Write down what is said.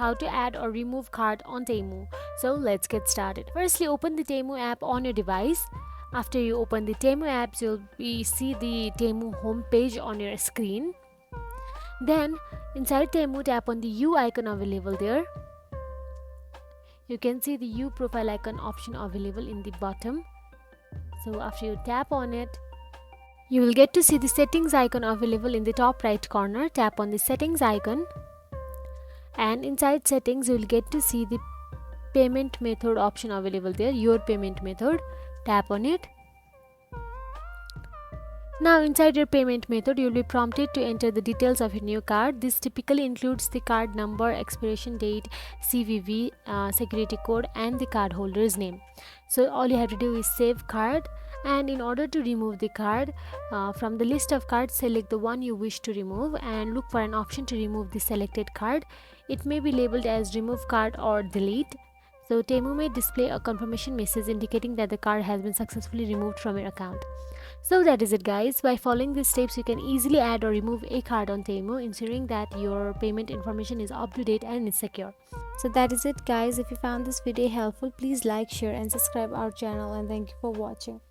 how to add or remove card on Temu. So let's get started. Firstly, open the Temu app on your device. After you open the Temu app, you'll see the Temu homepage on your screen. Then inside Temu, tap on the U icon available there. You can see the U profile icon option available in the bottom. So after you tap on it, you will get to see the settings icon available in the top right corner. Tap on the settings icon, and inside settings you will get to see the payment method option available there, your payment method. Tap on it. Now inside your payment method, you will be prompted to enter the details of your new card. This typically includes the card number, expiration date, CVV, security code, and the cardholder's name. So all you have to do is save card, and in order to remove the card from the list of cards, select the one you wish to remove and look for an option to remove the selected card. It may be labeled as remove card or delete. So Temu may display a confirmation message indicating that the card has been successfully removed from your account. So that is it, guys. By following these steps, you can easily add or remove a card on Temu, ensuring that your payment information is up to date and is secure. So that is it, guys. If you found this video helpful, please like, share and subscribe our channel, and thank you for watching.